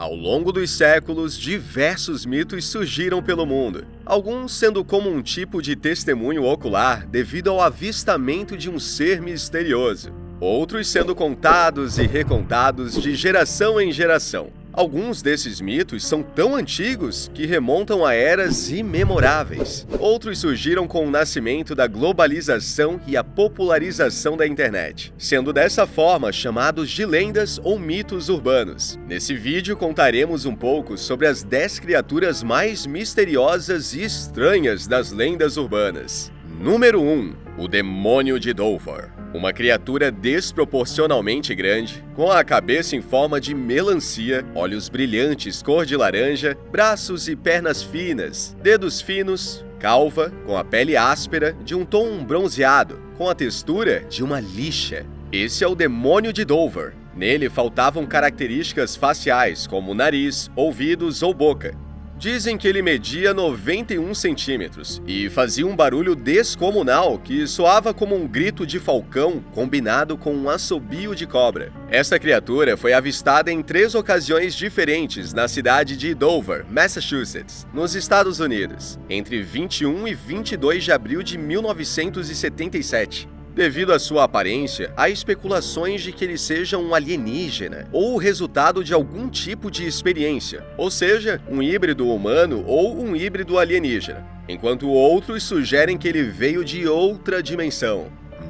Ao longo dos séculos, diversos mitos surgiram pelo mundo, alguns sendo como um tipo de testemunho ocular devido ao avistamento de um ser misterioso, outros sendo contados e recontados de geração em geração. Alguns desses mitos são tão antigos que remontam a eras imemoráveis. Outros surgiram com o nascimento da globalização e a popularização da internet, sendo dessa forma chamados de lendas ou mitos urbanos. Nesse vídeo contaremos um pouco sobre as 10 criaturas mais misteriosas e estranhas das lendas urbanas. Número 1. O Demônio de Dover. Uma criatura desproporcionalmente grande, com a cabeça em forma de melancia, olhos brilhantes cor de laranja, braços e pernas finas, dedos finos, calva, com a pele áspera, de um tom bronzeado, com a textura de uma lixa. Esse é o Demônio de Dover. Nele faltavam características faciais, como nariz, ouvidos ou boca. Dizem que ele media 91 centímetros e fazia um barulho descomunal que soava como um grito de falcão combinado com um assobio de cobra. Esta criatura foi avistada em 3 ocasiões diferentes na cidade de Dover, Massachusetts, nos Estados Unidos, entre 21 e 22 de abril de 1977. Devido à sua aparência, há especulações de que ele seja um alienígena ou o resultado de algum tipo de experiência, ou seja, um híbrido humano ou um híbrido alienígena, enquanto outros sugerem que ele veio de outra dimensão.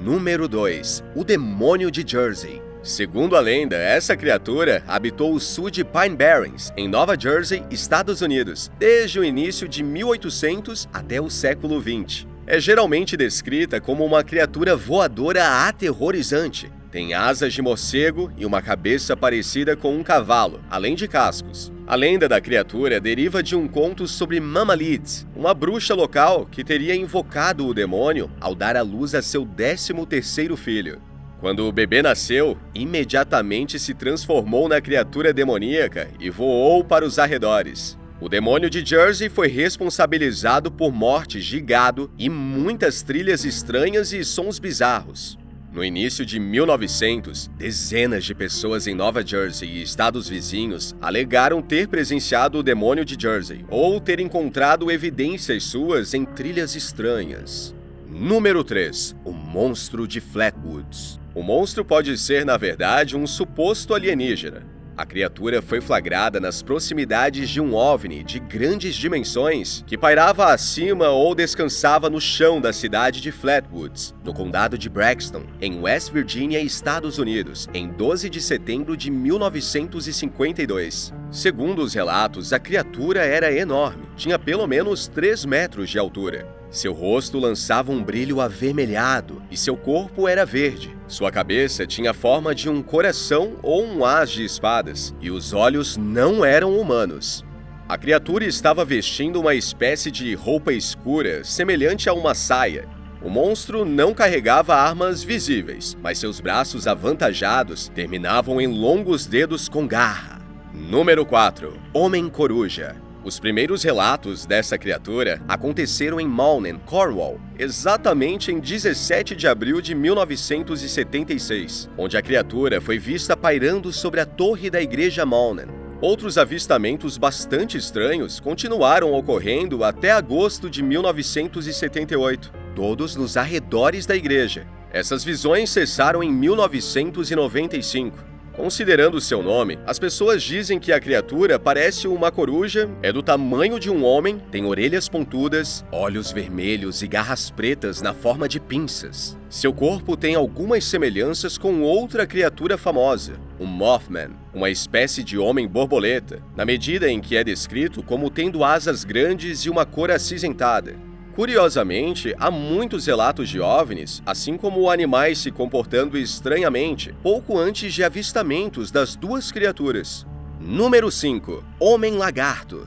Número 2. O Demônio de Jersey. Segundo a lenda, essa criatura habitou o sul de Pine Barrens, em Nova Jersey, Estados Unidos, desde o início de 1800 até o século XX. É geralmente descrita como uma criatura voadora aterrorizante. Tem asas de morcego e uma cabeça parecida com um cavalo, além de cascos. A lenda da criatura deriva de um conto sobre Mama Leeds, uma bruxa local que teria invocado o demônio ao dar à luz a seu 13º filho. Quando o bebê nasceu, imediatamente se transformou na criatura demoníaca e voou para os arredores. O Demônio de Jersey foi responsabilizado por mortes de gado e muitas trilhas estranhas e sons bizarros. No início de 1900, dezenas de pessoas em Nova Jersey e estados vizinhos alegaram ter presenciado o Demônio de Jersey ou ter encontrado evidências suas em trilhas estranhas. Número 3. O Monstro de Flatwoods. O monstro pode ser, na verdade, um suposto alienígena. A criatura foi flagrada nas proximidades de um OVNI de grandes dimensões que pairava acima ou descansava no chão da cidade de Flatwoods, no condado de Braxton, em West Virginia, Estados Unidos, em 12 de setembro de 1952. Segundo os relatos, a criatura era enorme, tinha pelo menos 3 metros de altura. Seu rosto lançava um brilho avermelhado e seu corpo era verde. Sua cabeça tinha a forma de um coração ou um as de espadas, e os olhos não eram humanos. A criatura estava vestindo uma espécie de roupa escura, semelhante a uma saia. O monstro não carregava armas visíveis, mas seus braços avantajados terminavam em longos dedos com garra. Número 4. Homem-Coruja. Os primeiros relatos dessa criatura aconteceram em Malden, Cornwall, exatamente em 17 de abril de 1976, onde a criatura foi vista pairando sobre a torre da igreja Malden. Outros avistamentos bastante estranhos continuaram ocorrendo até agosto de 1978, todos nos arredores da igreja. Essas visões cessaram em 1995. Considerando seu nome, as pessoas dizem que a criatura parece uma coruja, é do tamanho de um homem, tem orelhas pontudas, olhos vermelhos e garras pretas na forma de pinças. Seu corpo tem algumas semelhanças com outra criatura famosa, o Mothman, uma espécie de homem-borboleta, na medida em que é descrito como tendo asas grandes e uma cor acinzentada. Curiosamente, há muitos relatos de OVNIs, assim como animais se comportando estranhamente, pouco antes de avistamentos das 2 criaturas. Número 5. Homem-Lagarto.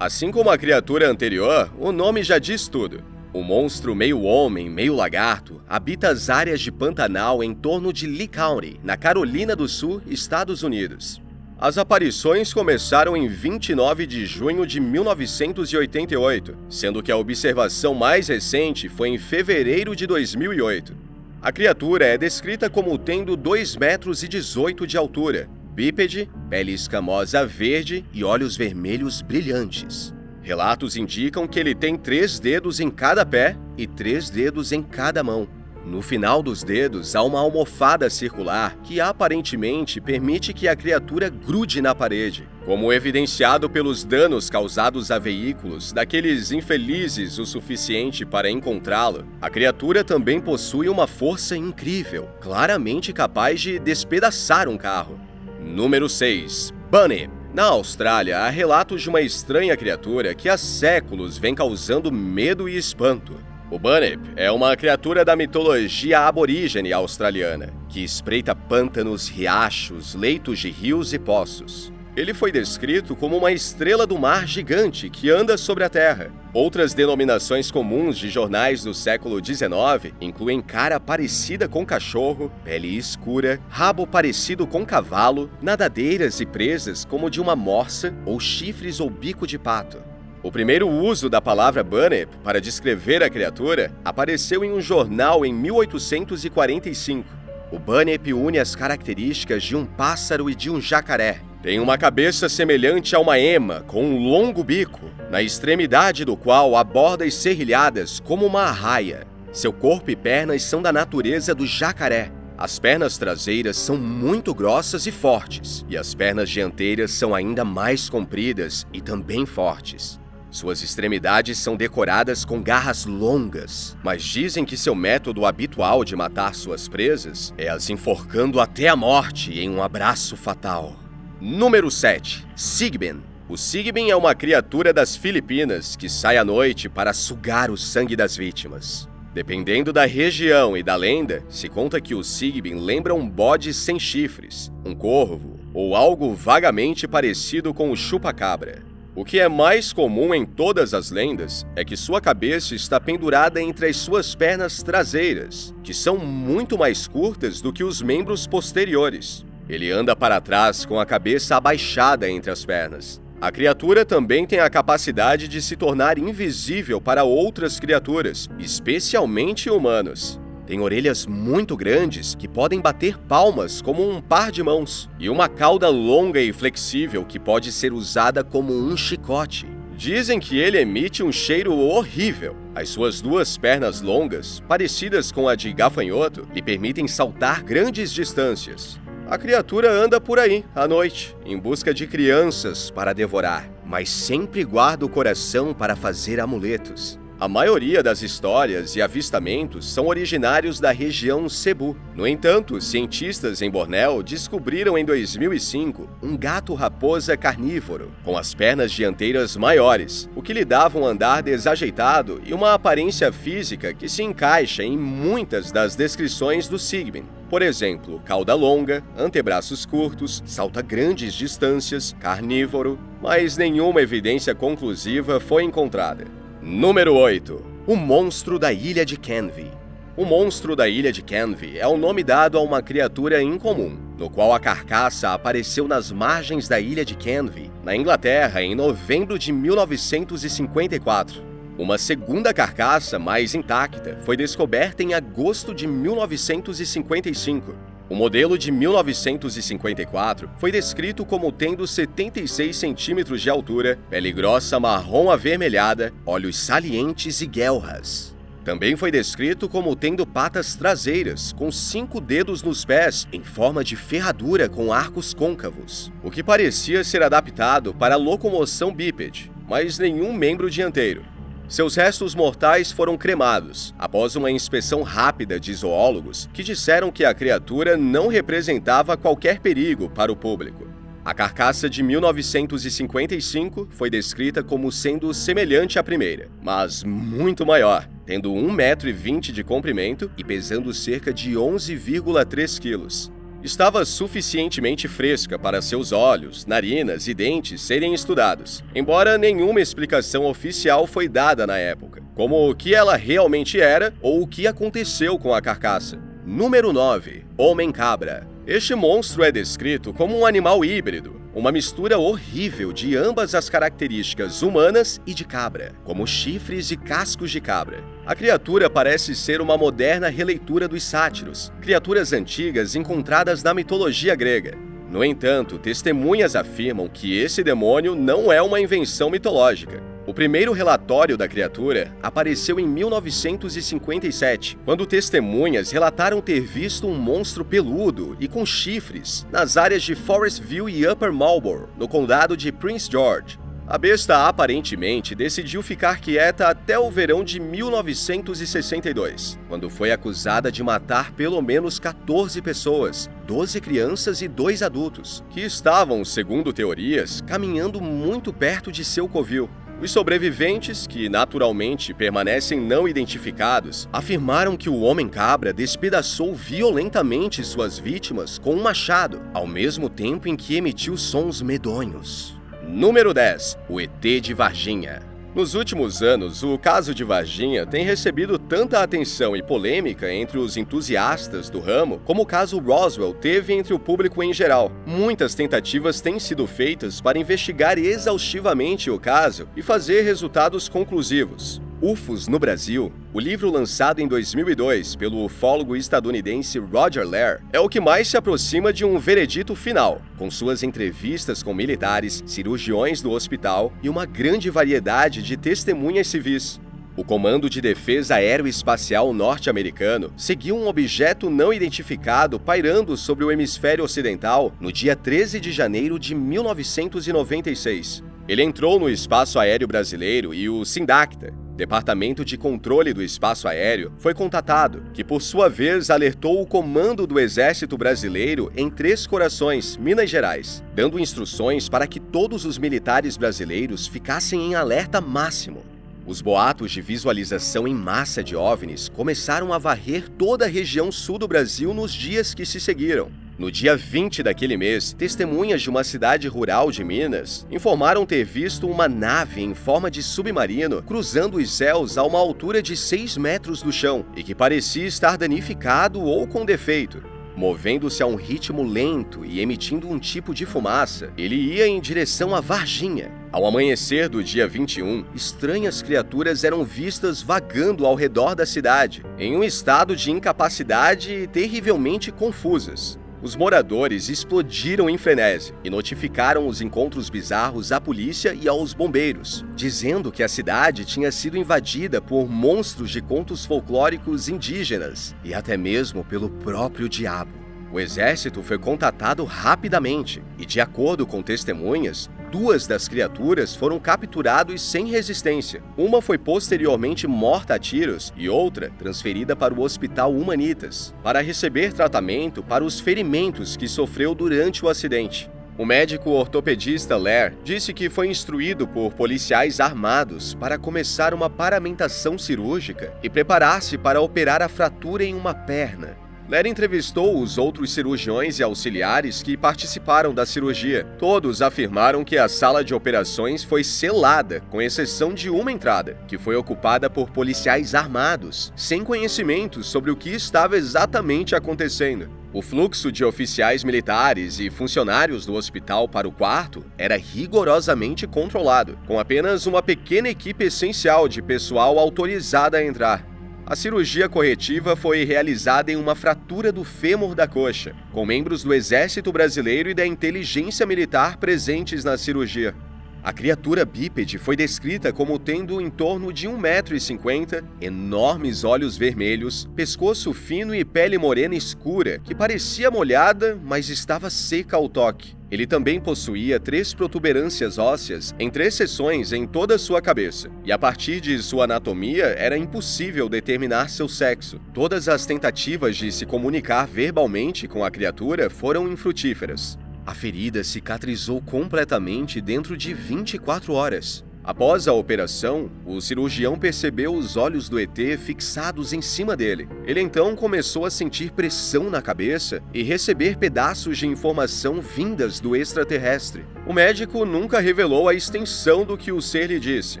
Assim como a criatura anterior, o nome já diz tudo. O monstro meio homem, meio lagarto, habita as áreas de Pantanal em torno de Lee County, na Carolina do Sul, Estados Unidos. As aparições começaram em 29 de junho de 1988, sendo que a observação mais recente foi em fevereiro de 2008. A criatura é descrita como tendo 2,18 metros de altura, bípede, pele escamosa verde e olhos vermelhos brilhantes. Relatos indicam que ele tem 3 dedos em cada pé e 3 dedos em cada mão. No final dos dedos há uma almofada circular que aparentemente permite que a criatura grude na parede, como evidenciado pelos danos causados a veículos daqueles infelizes o suficiente para encontrá-lo. A criatura também possui uma força incrível, claramente capaz de despedaçar um carro. Número 6. Bunny. Na Austrália, há relatos de uma estranha criatura que há séculos vem causando medo e espanto. O Bunyip é uma criatura da mitologia aborígene australiana, que espreita pântanos, riachos, leitos de rios e poços. Ele foi descrito como uma estrela do mar gigante que anda sobre a Terra. Outras denominações comuns de jornais do século XIX incluem cara parecida com cachorro, pele escura, rabo parecido com cavalo, nadadeiras e presas como de uma morsa ou chifres ou bico de pato. O primeiro uso da palavra Bunyip para descrever a criatura apareceu em um jornal em 1845. O Bunyip une as características de um pássaro e de um jacaré. Tem uma cabeça semelhante a uma ema, com um longo bico, na extremidade do qual há bordas serrilhadas como uma arraia. Seu corpo e pernas são da natureza do jacaré. As pernas traseiras são muito grossas e fortes, e as pernas dianteiras são ainda mais compridas e também fortes. Suas extremidades são decoradas com garras longas, mas dizem que seu método habitual de matar suas presas é as enforcando até a morte em um abraço fatal. Número 7. Sigbin. O Sigbin é uma criatura das Filipinas que sai à noite para sugar o sangue das vítimas. Dependendo da região e da lenda, se conta que o Sigbin lembra um bode sem chifres, um corvo ou algo vagamente parecido com o chupa-cabra. O que é mais comum em todas as lendas é que sua cabeça está pendurada entre as suas pernas traseiras, que são muito mais curtas do que os membros posteriores. Ele anda para trás com a cabeça abaixada entre as pernas. A criatura também tem a capacidade de se tornar invisível para outras criaturas, especialmente humanos. Tem orelhas muito grandes que podem bater palmas como um par de mãos, e uma cauda longa e flexível que pode ser usada como um chicote. Dizem que ele emite um cheiro horrível. As suas 2 pernas longas, parecidas com a de gafanhoto, lhe permitem saltar grandes distâncias. A criatura anda por aí, à noite, em busca de crianças para devorar, mas sempre guarda o coração para fazer amuletos. A maioria das histórias e avistamentos são originários da região Cebu. No entanto, cientistas em Bornéu descobriram em 2005 um gato-raposa carnívoro, com as pernas dianteiras maiores, o que lhe dava um andar desajeitado e uma aparência física que se encaixa em muitas das descrições do Sigbin. Por exemplo, cauda longa, antebraços curtos, salta grandes distâncias, carnívoro, mas nenhuma evidência conclusiva foi encontrada. Número 8. O monstro da ilha de Canvey. O monstro da ilha de Canvey é o nome dado a uma criatura incomum, no qual a carcaça apareceu nas margens da ilha de Canvey, na Inglaterra, em novembro de 1954. Uma segunda carcaça, mais intacta, foi descoberta em agosto de 1955. O modelo de 1954 foi descrito como tendo 76 centímetros de altura, pele grossa marrom avermelhada, olhos salientes e guelras. Também foi descrito como tendo patas traseiras, com 5 dedos nos pés, em forma de ferradura com arcos côncavos, o que parecia ser adaptado para a locomoção bípede, mas nenhum membro dianteiro. Seus restos mortais foram cremados, após uma inspeção rápida de zoólogos que disseram que a criatura não representava qualquer perigo para o público. A carcaça de 1955 foi descrita como sendo semelhante à primeira, mas muito maior, tendo 1,20 m de comprimento e pesando cerca de 11,3 kg. Estava suficientemente fresca para seus olhos, narinas e dentes serem estudados, embora nenhuma explicação oficial foi dada na época, como o que ela realmente era ou o que aconteceu com a carcaça. Número 9. Homem-cabra. Este monstro é descrito como um animal híbrido, uma mistura horrível de ambas as características humanas e de cabra, como chifres e cascos de cabra. A criatura parece ser uma moderna releitura dos sátiros, criaturas antigas encontradas na mitologia grega. No entanto, testemunhas afirmam que esse demônio não é uma invenção mitológica. O primeiro relatório da criatura apareceu em 1957, quando testemunhas relataram ter visto um monstro peludo e com chifres nas áreas de Forestville e Upper Marlboro, no condado de Prince George. A besta aparentemente decidiu ficar quieta até o verão de 1962, quando foi acusada de matar pelo menos 14 pessoas, 12 crianças e 2 adultos, que estavam, segundo teorias, caminhando muito perto de seu covil. Os sobreviventes, que naturalmente permanecem não identificados, afirmaram que o homem-cabra despedaçou violentamente suas vítimas com um machado, ao mesmo tempo em que emitiu sons medonhos. Número 10. O ET de Varginha. Nos últimos anos, o caso de Varginha tem recebido tanta atenção e polêmica entre os entusiastas do ramo como o caso Roswell teve entre o público em geral. Muitas tentativas têm sido feitas para investigar exaustivamente o caso e fazer resultados conclusivos. UFOs no Brasil, o livro lançado em 2002 pelo ufólogo estadunidense Roger Lehr, é o que mais se aproxima de um veredito final, com suas entrevistas com militares, cirurgiões do hospital e uma grande variedade de testemunhas civis. O Comando de Defesa Aeroespacial norte-americano seguiu um objeto não identificado pairando sobre o hemisfério ocidental no dia 13 de janeiro de 1996. Ele entrou no espaço aéreo brasileiro e o SINDACTA, Departamento de Controle do Espaço Aéreo, foi contatado, que por sua vez alertou o comando do Exército Brasileiro em Três Corações, Minas Gerais, dando instruções para que todos os militares brasileiros ficassem em alerta máximo. Os boatos de visualização em massa de OVNIs começaram a varrer toda a região sul do Brasil nos dias que se seguiram. No dia 20 daquele mês, testemunhas de uma cidade rural de Minas informaram ter visto uma nave em forma de submarino cruzando os céus a uma altura de 6 metros do chão e que parecia estar danificado ou com defeito. Movendo-se a um ritmo lento e emitindo um tipo de fumaça, ele ia em direção a Varginha. Ao amanhecer do dia 21, estranhas criaturas eram vistas vagando ao redor da cidade, em um estado de incapacidade terrivelmente confusas. Os moradores explodiram em frenesi e notificaram os encontros bizarros à polícia e aos bombeiros, dizendo que a cidade tinha sido invadida por monstros de contos folclóricos indígenas e até mesmo pelo próprio diabo. O exército foi contatado rapidamente e, de acordo com testemunhas, 2 das criaturas foram capturadas sem resistência. Uma foi posteriormente morta a tiros e outra transferida para o Hospital Humanitas, para receber tratamento para os ferimentos que sofreu durante o acidente. O médico ortopedista Lehr disse que foi instruído por policiais armados para começar uma paramentação cirúrgica e preparar-se para operar a fratura em uma perna. Lehr entrevistou os outros cirurgiões e auxiliares que participaram da cirurgia. Todos afirmaram que a sala de operações foi selada, com exceção de uma entrada, que foi ocupada por policiais armados, sem conhecimento sobre o que estava exatamente acontecendo. O fluxo de oficiais militares e funcionários do hospital para o quarto era rigorosamente controlado, com apenas uma pequena equipe essencial de pessoal autorizada a entrar. A cirurgia corretiva foi realizada em uma fratura do fêmur da coxa, com membros do Exército Brasileiro e da Inteligência Militar presentes na cirurgia. A criatura bípede foi descrita como tendo em torno de 1,50 m, enormes olhos vermelhos, pescoço fino e pele morena escura, que parecia molhada, mas estava seca ao toque. Ele também possuía 3 protuberâncias ósseas em 3 seções em toda a sua cabeça, e a partir de sua anatomia era impossível determinar seu sexo. Todas as tentativas de se comunicar verbalmente com a criatura foram infrutíferas. A ferida cicatrizou completamente dentro de 24 horas. Após a operação, o cirurgião percebeu os olhos do ET fixados em cima dele. Ele então começou a sentir pressão na cabeça e receber pedaços de informação vindas do extraterrestre. O médico nunca revelou a extensão do que o ser lhe disse,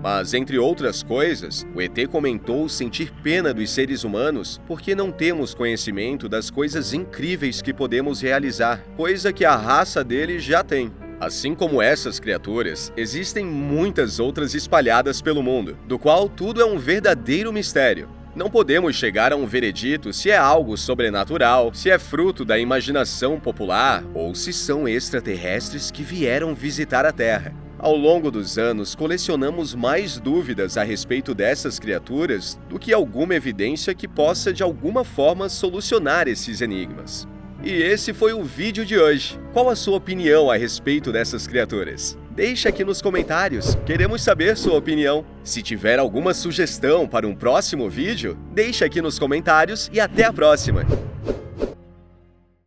mas, entre outras coisas, o ET comentou sentir pena dos seres humanos porque não temos conhecimento das coisas incríveis que podemos realizar, coisa que a raça dele já tem. Assim como essas criaturas, existem muitas outras espalhadas pelo mundo, do qual tudo é um verdadeiro mistério. não podemos chegar a um veredito se é algo sobrenatural, se é fruto da imaginação popular ou se são extraterrestres que vieram visitar a Terra. Ao longo dos anos, colecionamos mais dúvidas a respeito dessas criaturas do que alguma evidência que possa de alguma forma solucionar esses enigmas. E esse foi o vídeo de hoje. Qual a sua opinião a respeito dessas criaturas? Deixe aqui nos comentários, queremos saber sua opinião. Se tiver alguma sugestão para um próximo vídeo, deixe aqui nos comentários e até a próxima!